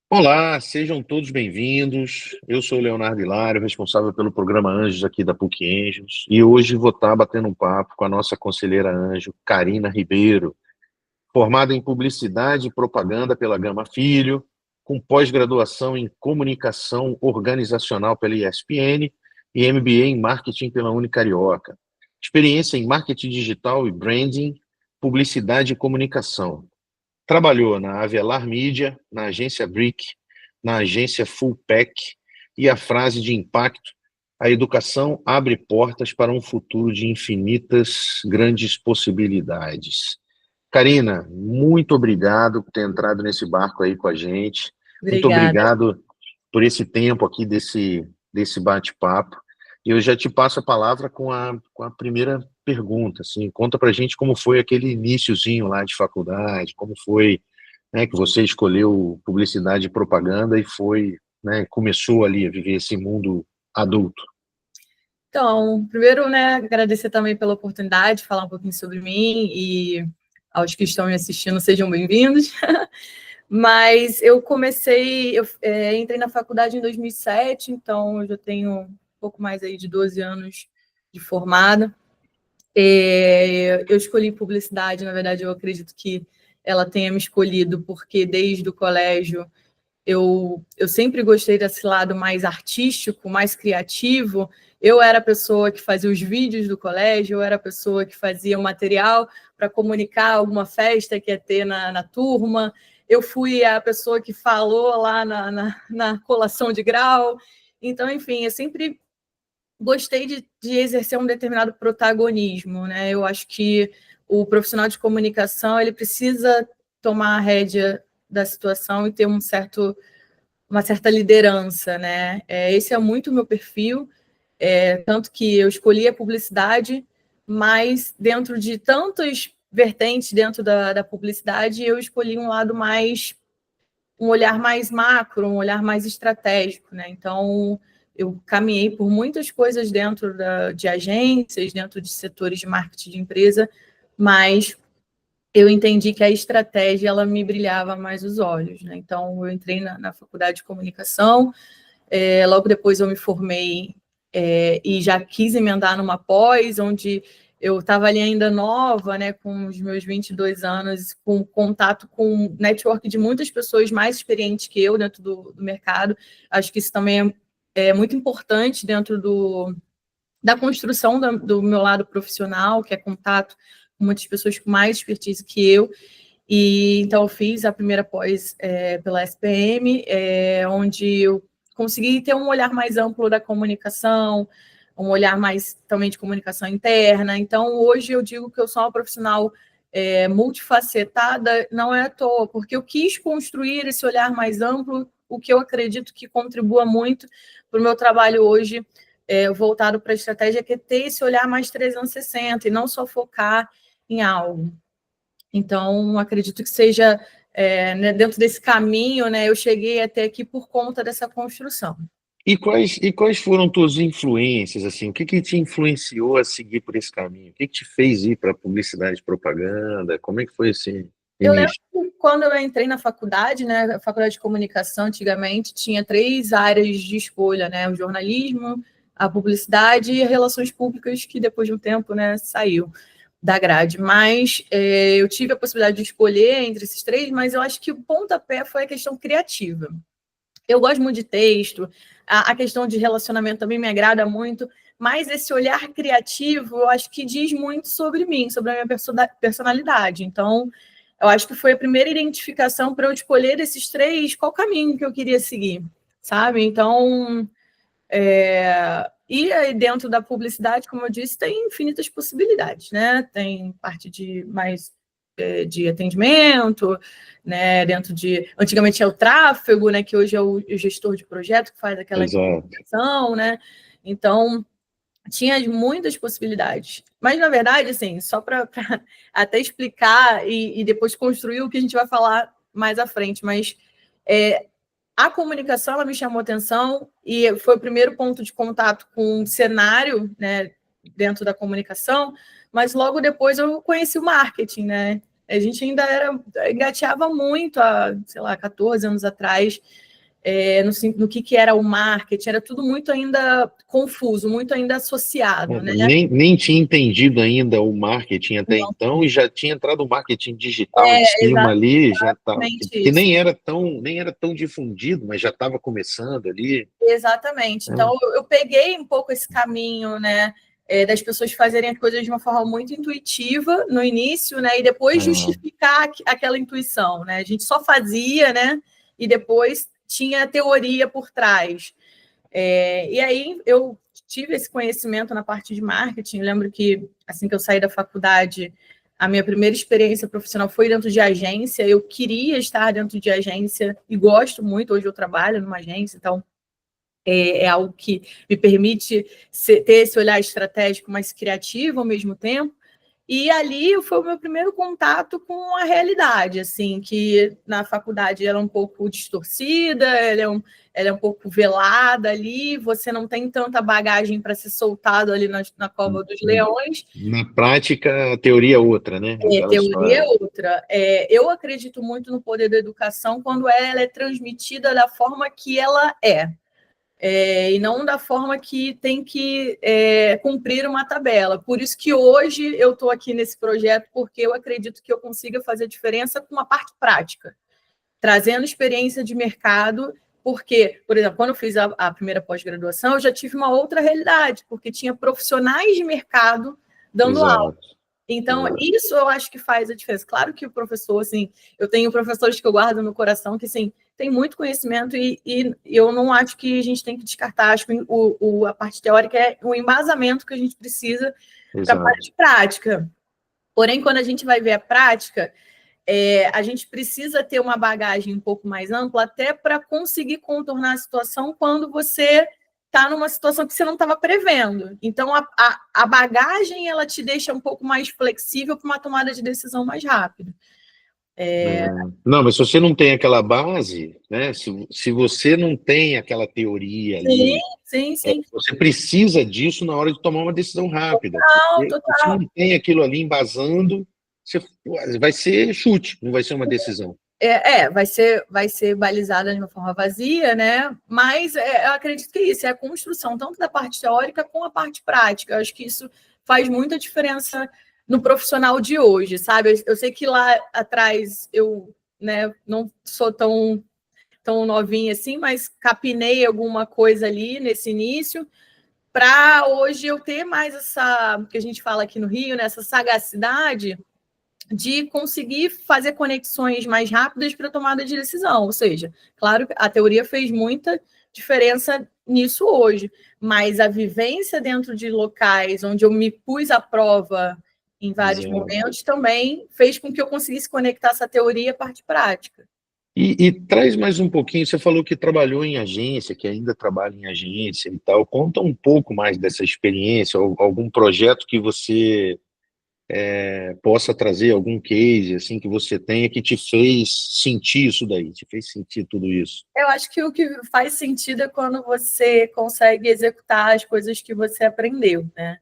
Olá, sejam todos bem-vindos. Eu sou o Leonardo Hilário, responsável pelo programa Anjos aqui da PUC Anjos, e hoje vou estar batendo um papo com a nossa conselheira anjo, Karina Ribeiro, formada em Publicidade e Propaganda pela Gama Filho, com pós-graduação em Comunicação Organizacional pela ESPN e MBA em Marketing pela Unicarioca. Experiência em Marketing Digital e Branding, Publicidade e Comunicação. Trabalhou na Avelar Mídia, na agência Brick, na agência Fullpack e a frase de impacto: a educação abre portas para um futuro de infinitas grandes possibilidades. Karina, muito obrigado por ter entrado nesse barco aí com a gente. Muito Obrigada. obrigado por esse tempo aqui desse bate-papo. E eu já te passo a palavra com a primeira pergunta. Assim, conta para a gente como foi aquele iniciozinho lá de faculdade, como foi, né, que você escolheu publicidade e propaganda e foi, né, começou ali a viver esse mundo adulto. Então, primeiro, né, agradecer também pela oportunidade de falar um pouquinho sobre mim e aos que estão me assistindo, sejam bem-vindos. Mas eu entrei na faculdade em 2007, então eu já tenho um pouco mais aí de 12 anos de formada. Eu escolhi publicidade, na verdade, eu acredito que ela tenha me escolhido, porque desde o colégio eu sempre gostei desse lado mais artístico, mais criativo. Eu era a pessoa que fazia os vídeos do colégio, eu era a pessoa que fazia o material para comunicar alguma festa que ia ter na turma. Eu fui a pessoa que falou lá na colação de grau. Então, enfim, eu sempre gostei de exercer um determinado protagonismo, né? Eu acho que o profissional de comunicação ele precisa tomar a rédea da situação e ter uma certa liderança, né? Esse é muito o meu perfil, tanto que eu escolhi a publicidade, mas dentro de tantas vertentes dentro da publicidade, eu escolhi um olhar mais macro, um olhar mais estratégico, né? Então, eu caminhei por muitas coisas dentro de agências, dentro de setores de marketing de empresa, mas eu entendi que a estratégia ela me brilhava mais os olhos, né? Então, eu entrei na faculdade de comunicação, logo depois eu me formei e já quis emendar numa pós, onde eu estava ali ainda nova, né, com os meus 22 anos, com contato com network de muitas pessoas mais experientes que eu dentro do mercado. Acho que isso também é muito importante dentro da construção do meu lado profissional, que é contato com muitas pessoas com mais expertise que eu. E então eu fiz a primeira pós pela SPM, onde eu consegui ter um olhar mais amplo da comunicação, um olhar mais também de comunicação interna. Então, hoje eu digo que eu sou uma profissional multifacetada, não é à toa, porque eu quis construir esse olhar mais amplo, o que eu acredito que contribua muito para o meu trabalho hoje, voltado para a estratégia, que é ter esse olhar mais 360 e não só focar em algo. Então, acredito que seja né, dentro desse caminho, né, eu cheguei até aqui por conta dessa construção. E quais foram tuas influências, assim? O que que te influenciou a seguir por esse caminho? O que que te fez ir para publicidade e propaganda? Como é que foi esse Eu lembro início? que quando eu entrei na faculdade, né, a faculdade de comunicação, antigamente, tinha 3 áreas de escolha, né, o jornalismo, a publicidade e as relações públicas, que depois de um tempo, né, saiu da grade. Mas eu tive a possibilidade de escolher entre esses 3, mas eu acho que o pontapé foi a questão criativa. Eu gosto muito de texto, a questão de relacionamento também me agrada muito, mas esse olhar criativo, eu acho que diz muito sobre mim, sobre a minha personalidade. Então, eu acho que foi a primeira identificação para eu escolher desses 3, qual caminho que eu queria seguir, sabe? Então, e aí dentro da publicidade, como eu disse, tem infinitas possibilidades, né? Tem parte de mais de atendimento, né? Dentro de antigamente é o tráfego, né? Que hoje é o gestor de projeto que faz aquela Exato. implementação, né? Então tinha muitas possibilidades. Mas, na verdade, assim, só para até explicar e depois construir o que a gente vai falar mais à frente, mas a comunicação ela me chamou atenção e foi o primeiro ponto de contato com um cenário, né, dentro da comunicação, mas logo depois eu conheci o marketing, né? A gente ainda engateava muito há, sei lá, 14 anos atrás, no que era o marketing, era tudo muito ainda confuso, muito ainda associado, né? Nem tinha entendido ainda o marketing até Não. então, e já tinha entrado o marketing digital em cima ali, já tá, que isso. nem era tão difundido, mas já estava começando ali. Exatamente. Então, eu peguei um pouco esse caminho, né, das pessoas fazerem as coisas de uma forma muito intuitiva no início, né, e depois justificar aquela intuição, né? A gente só fazia, né, e depois tinha a teoria por trás. E aí eu tive esse conhecimento na parte de marketing. Eu lembro que, assim que eu saí da faculdade, a minha primeira experiência profissional foi dentro de agência. Eu queria estar dentro de agência e gosto muito. Hoje eu trabalho numa agência, então é algo que me permite ter esse olhar estratégico, mas criativo ao mesmo tempo. E ali foi o meu primeiro contato com a realidade, assim, que na faculdade ela é um pouco distorcida, ela é um pouco velada ali, você não tem tanta bagagem para ser soltado ali na cova dos leões. Na prática, a teoria é outra, né? Teoria é outra. Eu acredito muito no poder da educação quando ela é transmitida da forma que ela é. E não da forma que tem que cumprir uma tabela. Por isso que hoje eu estou aqui nesse projeto, porque eu acredito que eu consiga fazer diferença com a parte prática, trazendo experiência de mercado, porque, por exemplo, quando eu fiz a primeira pós-graduação, eu já tive uma outra realidade, porque tinha profissionais de mercado dando aula. Então, isso eu acho que faz a diferença. Claro que o professor, assim, eu tenho professores que eu guardo no coração que, assim, tem muito conhecimento e eu não acho que a gente tem que descartar. Acho que a parte teórica é o embasamento que a gente precisa para a parte prática. Porém, quando a gente vai ver a prática, a gente precisa ter uma bagagem um pouco mais ampla até para conseguir contornar a situação quando você está numa situação que você não estava prevendo. Então, a bagagem, ela te deixa um pouco mais flexível para uma tomada de decisão mais rápida. Não, mas se você não tem aquela base, né? Se você não tem aquela teoria ali, sim. Você precisa disso na hora de tomar uma decisão rápida. Total. Se não tem aquilo ali embasando, vai ser chute, não vai ser uma decisão. Vai ser balizada de uma forma vazia, né? Mas eu acredito que isso é a construção tanto da parte teórica como a parte prática. Eu acho que isso faz muita diferença no profissional de hoje, sabe? Eu sei que lá atrás eu, né, não sou tão novinha assim, mas capinei alguma coisa ali nesse início para hoje eu ter mais essa, que a gente fala aqui no Rio, né, essa sagacidade de conseguir fazer conexões mais rápidas para tomada de decisão. Ou seja, claro que a teoria fez muita diferença nisso hoje, mas a vivência dentro de locais onde eu me pus à prova em vários momentos também fez com que eu conseguisse conectar essa teoria à parte prática. E traz mais um pouquinho, você falou que trabalhou em agência, que ainda trabalha em agência e tal. Conta um pouco mais dessa experiência, ou algum projeto que você possa trazer, algum case assim que você tenha que te fez sentir isso daí, te fez sentir tudo isso. Eu acho que o que faz sentido é quando você consegue executar as coisas que você aprendeu, né?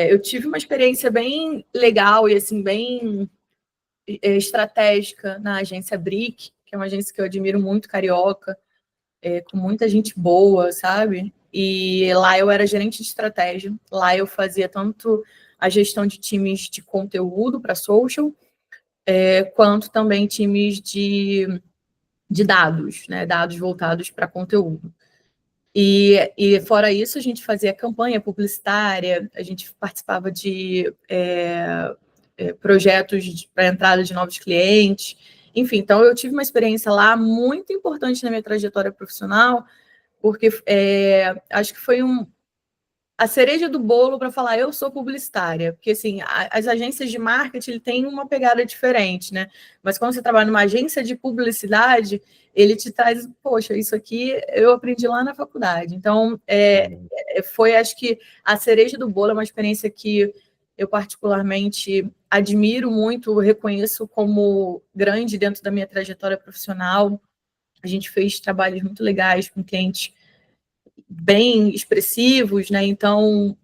Eu tive uma experiência bem legal e assim bem estratégica na agência Brick, que é uma agência que eu admiro muito, carioca, com muita gente boa, sabe? E lá eu era gerente de estratégia. Lá eu fazia tanto a gestão de times de conteúdo para social, quanto também times de dados, né? Dados voltados para conteúdo. E fora isso, a gente fazia campanha publicitária, a gente participava de projetos para entrada de novos clientes. Enfim, então eu tive uma experiência lá muito importante na minha trajetória profissional, porque acho que foi a cereja do bolo para falar eu sou publicitária, porque assim, as agências de marketing têm uma pegada diferente, né? Mas quando você trabalha numa agência de publicidade, ele te traz, poxa, isso aqui eu aprendi lá na faculdade. Então, foi, acho que a cereja do bolo é uma experiência que eu particularmente admiro muito, reconheço como grande dentro da minha trajetória profissional. A gente fez trabalhos muito legais com clientes bem expressivos, né? Então,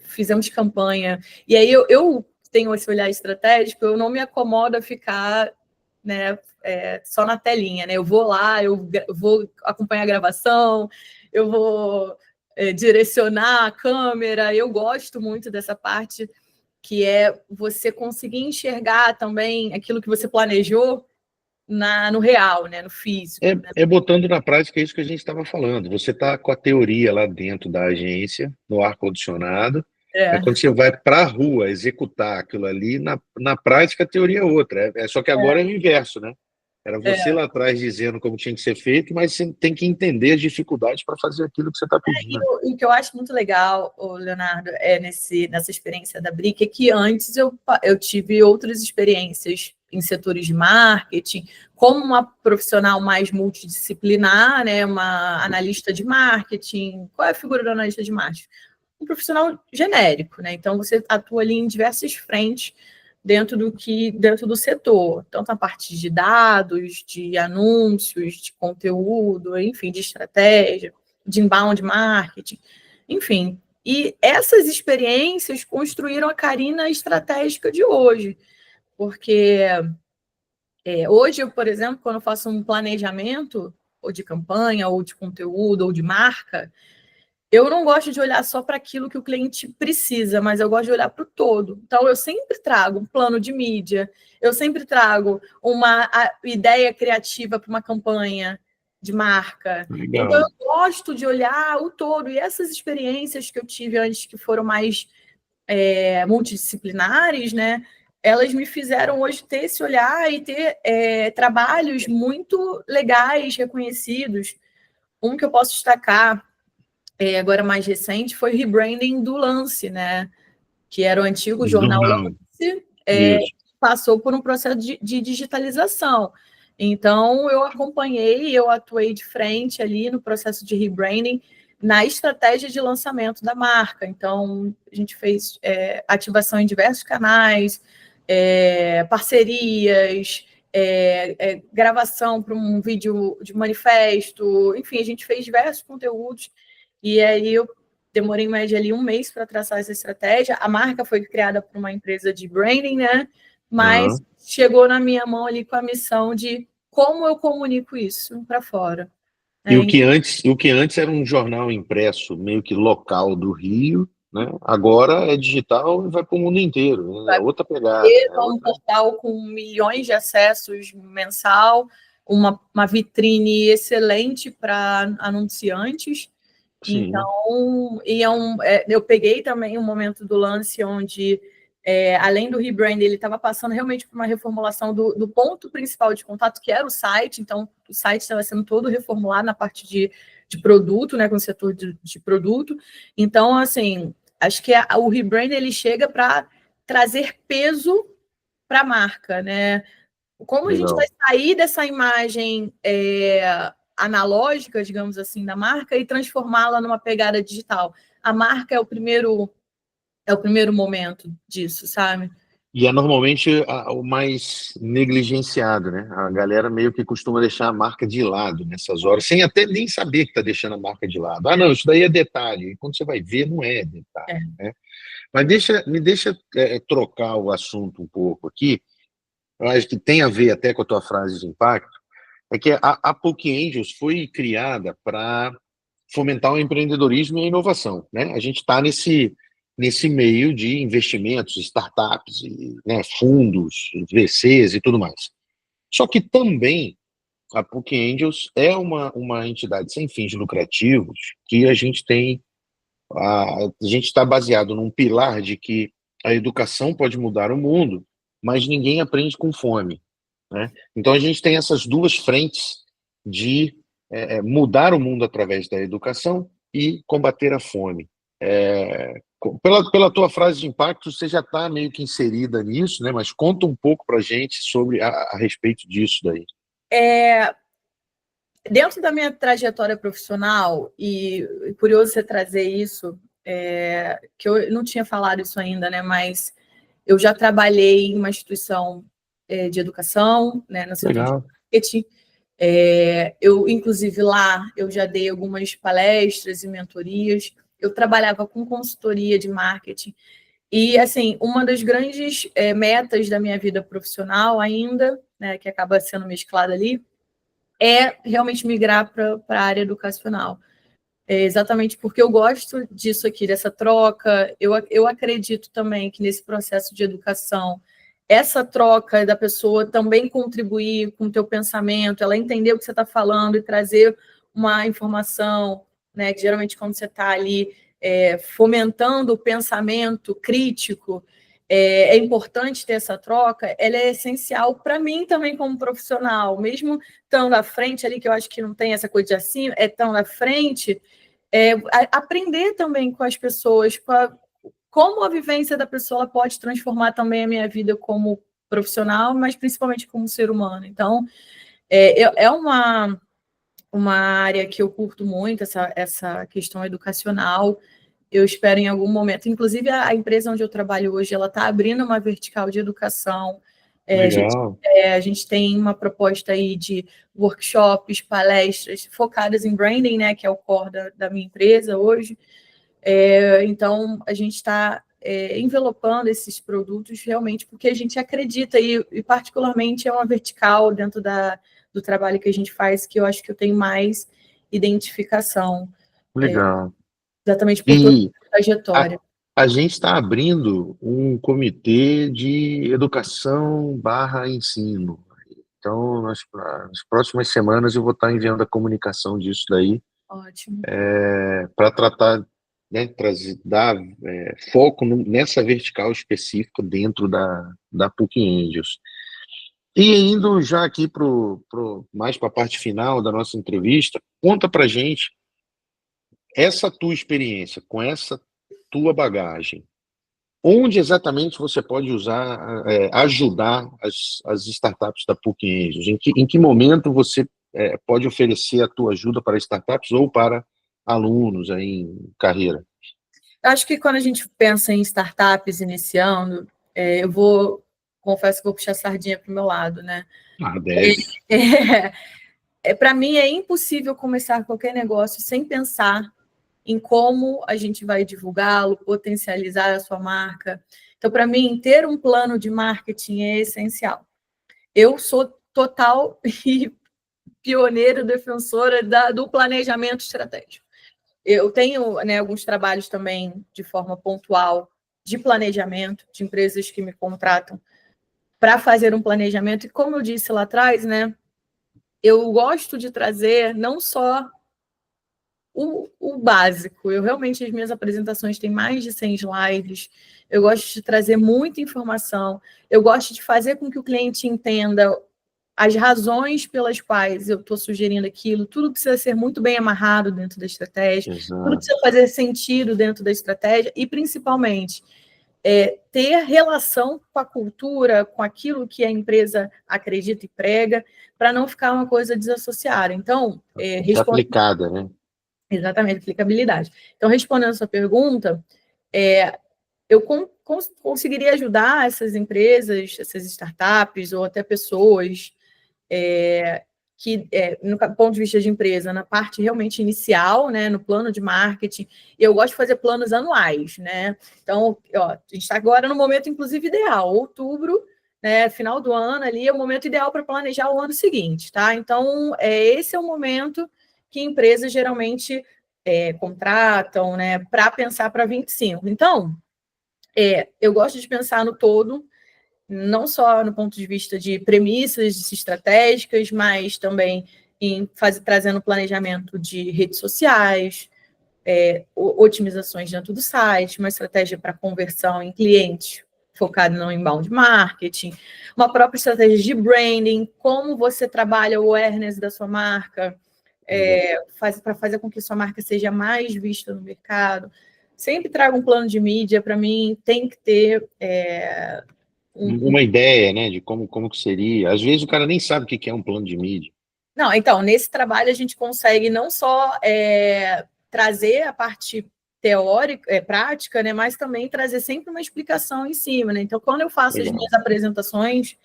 fizemos campanha. E aí eu tenho esse olhar estratégico, eu não me acomodo a ficar, né, só na telinha, né? Eu vou lá, eu vou acompanhar a gravação, eu vou direcionar a câmera. Eu gosto muito dessa parte, que é você conseguir enxergar também aquilo que você planejou no real, né, no físico. É botando na prática isso que a gente estava falando. Você está com a teoria lá dentro da agência, no ar-condicionado. Quando você vai para a rua executar aquilo ali, na prática a teoria é outra. Só que agora é o inverso, né? Era você lá atrás dizendo como tinha que ser feito, mas você tem que entender as dificuldades para fazer aquilo que você está pedindo. E o que eu acho muito legal, Leonardo, nessa experiência da Brick, é que antes eu tive outras experiências em setores de marketing, como uma profissional mais multidisciplinar, né, uma analista de marketing. Qual é a figura do analista de marketing? Um profissional genérico, né? Então você atua ali em diversas frentes dentro do setor, tanto a parte de dados, de anúncios, de conteúdo, enfim, de estratégia, de inbound marketing, enfim. E essas experiências construíram a Carina estratégica de hoje, porque hoje eu, por exemplo, quando eu faço um planejamento ou de campanha, ou de conteúdo, ou de marca, eu não gosto de olhar só para aquilo que o cliente precisa, mas eu gosto de olhar para o todo. Então, eu sempre trago um plano de mídia, eu sempre trago uma ideia criativa para uma campanha de marca. Legal. Então, eu gosto de olhar o todo. E essas experiências que eu tive antes, que foram mais multidisciplinares, né? Elas me fizeram hoje ter esse olhar e ter trabalhos muito legais, reconhecidos. Um que eu posso destacar, agora mais recente, foi o rebranding do Lance, né? Que era o antigo jornal Lance, passou por um processo de digitalização. Então, eu acompanhei, eu atuei de frente ali no processo de rebranding, na estratégia de lançamento da marca. Então, a gente fez ativação em diversos canais, parcerias, gravação para um vídeo de manifesto, enfim, a gente fez diversos conteúdos. E aí eu demorei em média ali um mês para traçar essa estratégia. A marca foi criada por uma empresa de branding, né? Mas chegou na minha mão ali com a missão de como eu comunico isso para fora. E o que antes era um jornal impresso meio que local do Rio, né? Agora é digital e vai para o mundo inteiro. Né? É outra pegada. Um portal com milhões de acessos mensal, uma vitrine excelente para anunciantes. Sim. Então, eu peguei também um momento do Lance onde, além do rebrand, ele estava passando realmente por uma reformulação do ponto principal de contato, que era o site. Então, o site estava sendo todo reformulado na parte de produto, né, com o setor de produto. Então, assim, acho que o rebrand ele chega para trazer peso para a marca, né? Como a gente vai sair dessa imagem analógica, digamos assim, da marca e transformá-la numa pegada digital? A marca é o primeiro momento disso, sabe? E é normalmente o mais negligenciado, né? A galera meio que costuma deixar a marca de lado nessas horas, sem até nem saber que está deixando a marca de lado. Ah, não, isso daí é detalhe. E quando você vai ver, não é detalhe. Né? Mas me deixa trocar o assunto um pouco aqui. Eu acho que tem a ver até com a tua frase de impacto. É que a PUC Angels foi criada para fomentar o empreendedorismo e a inovação. Né? A gente está nesse meio de investimentos, startups, né, fundos, VCs e tudo mais. Só que também a PUC Angels é uma entidade sem fins lucrativos que a gente está baseado num pilar de que a educação pode mudar o mundo, mas ninguém aprende com fome. Né? Então a gente tem essas duas frentes de mudar o mundo através da educação e combater a fome. Pela tua frase de impacto, você já está meio que inserida nisso, né? Mas conta um pouco para a gente sobre a respeito disso daí. Dentro da minha trajetória profissional, e curioso você trazer isso, que eu não tinha falado isso ainda, né? Mas eu já trabalhei em uma instituição de educação, né, no setor de marketing. Eu, inclusive, lá eu já dei algumas palestras e mentorias. Eu trabalhava com consultoria de marketing. E, assim, uma das grandes metas da minha vida profissional ainda, né, que acaba sendo mesclada ali, é realmente migrar para a área educacional. Exatamente porque eu gosto disso aqui, dessa troca. Eu acredito também que nesse processo de educação, essa troca da pessoa também contribuir com o teu pensamento, ela entender o que você está falando e trazer uma informação, né? Que geralmente quando você está ali fomentando o pensamento crítico, é importante ter essa troca, ela é essencial para mim também como profissional, mesmo estando à frente ali, que eu acho que não tem essa coisa de assim, tão à frente, aprender também com as pessoas, como a vivência da pessoa ela pode transformar também a minha vida como profissional, mas principalmente como ser humano. Então, é uma área que eu curto muito, essa questão educacional. Eu espero em algum momento, inclusive a empresa onde eu trabalho hoje, ela está abrindo uma vertical de educação. Legal. A gente tem uma proposta aí de workshops, palestras focadas em branding, né, que é o core da minha empresa hoje. Então, a gente está envelopando esses produtos realmente porque a gente acredita, e particularmente é uma vertical dentro do trabalho que a gente faz, que eu acho que eu tenho mais identificação, Legal. exatamente por toda E a trajetória. a gente está abrindo um comitê de educação barra ensino. Então, nas próximas semanas eu vou estar enviando a comunicação disso daí Ótimo. para tratar, né, dar foco nessa vertical específica dentro da PUC Angels. E indo já aqui mais para a parte final da nossa entrevista, conta para gente essa tua experiência com essa tua bagagem. Onde exatamente você pode ajudar as startups da PUC Angels? Em que momento você pode oferecer a tua ajuda para startups ou para alunos aí em carreira? Eu acho que quando a gente pensa em startups iniciando, confesso que vou puxar a sardinha para o meu lado, né? Ah, deve. Para mim é impossível começar qualquer negócio sem pensar em como a gente vai divulgá-lo, potencializar a sua marca. Então, para mim, ter um plano de marketing é essencial. Eu sou total e pioneira, defensora do planejamento estratégico. Eu tenho, né, alguns trabalhos também de forma pontual de planejamento, de empresas que me contratam para fazer um planejamento. E como eu disse lá atrás, né, eu gosto de trazer não só o básico. Eu realmente, as minhas apresentações têm mais de 100 slides. Eu gosto de trazer muita informação. Eu gosto de fazer com que o cliente entenda as razões pelas quais eu estou sugerindo aquilo. Tudo precisa ser muito bem amarrado dentro da estratégia. Exato. Tudo precisa fazer sentido dentro da estratégia. E, principalmente, ter relação com a cultura, com aquilo que a empresa acredita e prega, para não ficar uma coisa desassociada. Então, aplicada, né? Exatamente, aplicabilidade. Então, respondendo a sua pergunta, eu conseguiria ajudar essas empresas, essas startups, ou até pessoas que, no ponto de vista de empresa, na parte realmente inicial, né, no plano de marketing, eu gosto de fazer planos anuais, né? Então, a gente está agora no momento, inclusive, ideal, outubro, né, final do ano ali, é o momento ideal para planejar o ano seguinte, tá? Então, esse é o momento que empresas geralmente contratam, né, para pensar para 25. Então, eu gosto de pensar no todo, não só no ponto de vista de premissas estratégicas, mas também trazendo planejamento de redes sociais, otimizações dentro do site, uma estratégia para conversão em clientes focado no inbound marketing, uma própria estratégia de branding, como você trabalha o awareness da sua marca, para fazer com que sua marca seja mais vista no mercado. Sempre trago um plano de mídia, para mim tem que ter uma ideia, né, de como que seria. Às vezes o cara nem sabe o que é um plano de mídia. Não, então, nesse trabalho a gente consegue não só trazer a parte teórica, prática, né, mas também trazer sempre uma explicação em cima, né? Então, quando eu faço as minhas apresentações,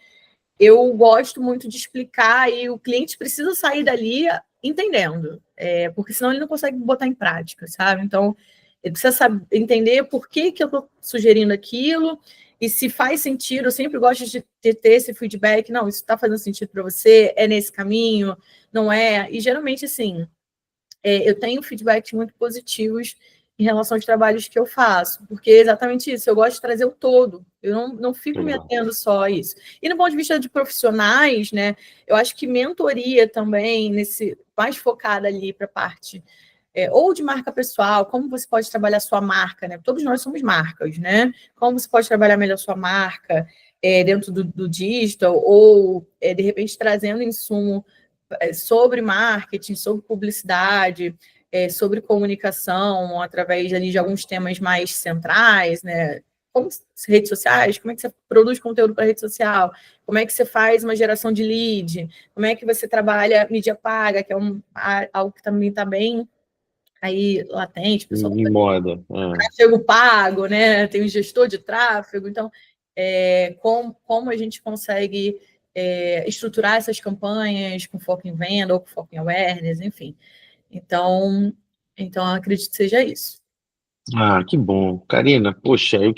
eu gosto muito de explicar e o cliente precisa sair dali entendendo, porque senão ele não consegue botar em prática, sabe? Então, Ele precisa saber, entender por que eu estou sugerindo aquilo, e se faz sentido. Eu sempre gosto de ter esse feedback. Não, isso está fazendo sentido para você? É nesse caminho? Não é? E geralmente, assim, eu tenho feedbacks muito positivos em relação aos trabalhos que eu faço, porque é exatamente isso, eu gosto de trazer o todo, eu não fico me atendo só a isso. E no ponto de vista de profissionais, né, eu acho que mentoria também, mais focada ali para a parte ou de marca pessoal, como você pode trabalhar sua marca, né? Todos nós somos marcas, né? Como você pode trabalhar melhor sua marca dentro do digital, ou de repente trazendo insumo sobre marketing, sobre publicidade, sobre comunicação, através ali de alguns temas mais centrais, né? Como redes sociais, como é que você produz conteúdo para rede social, como é que você faz uma geração de lead, como é que você trabalha mídia paga, que é algo que também está bem aí latente, pessoal. Em moda. Tráfego pago, né? Tem o gestor de tráfego, então como a gente consegue estruturar essas campanhas com foco em venda ou com foco em awareness, enfim. Então acredito que seja isso. Ah, que bom. Karina, poxa, eu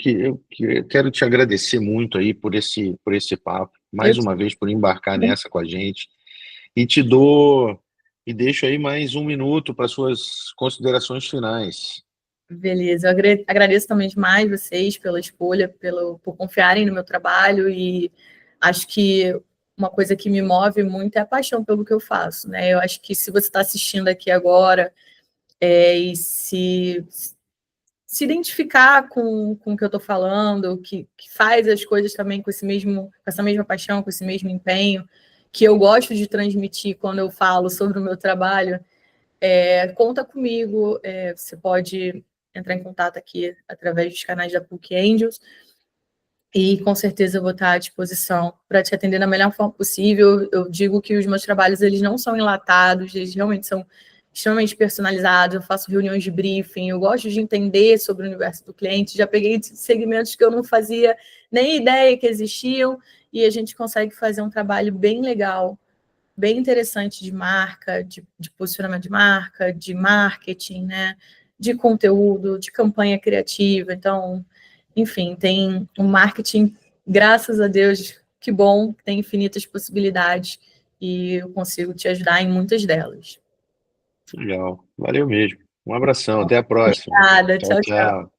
quero te agradecer muito aí por esse papo, mais uma vez por embarcar nessa com a gente, e e deixo aí mais um minuto para suas considerações finais. Beleza, eu agradeço também demais vocês pela escolha, por confiarem no meu trabalho, e acho que uma coisa que me move muito é a paixão pelo que eu faço, né? Eu acho que se você está assistindo aqui agora e se identificar com o que eu estou falando, que faz as coisas também com essa mesma paixão, com esse mesmo empenho, que eu gosto de transmitir quando eu falo sobre o meu trabalho, conta comigo. Você pode entrar em contato aqui através dos canais da PUC Angels, e com certeza eu vou estar à disposição para te atender da melhor forma possível. Eu digo que os meus trabalhos, eles não são enlatados, eles realmente são extremamente personalizados. Eu faço reuniões de briefing, eu gosto de entender sobre o universo do cliente. Já peguei segmentos que eu não fazia nem ideia que existiam, e a gente consegue fazer um trabalho bem legal, bem interessante de marca, de posicionamento de marca, de marketing, né? De conteúdo, de campanha criativa. Então, enfim, tem um marketing, graças a Deus, que bom, tem infinitas possibilidades, e eu consigo te ajudar em muitas delas. Legal, valeu mesmo. Um abração, até a próxima. Obrigada, Tchau, tchau, tchau. tchau.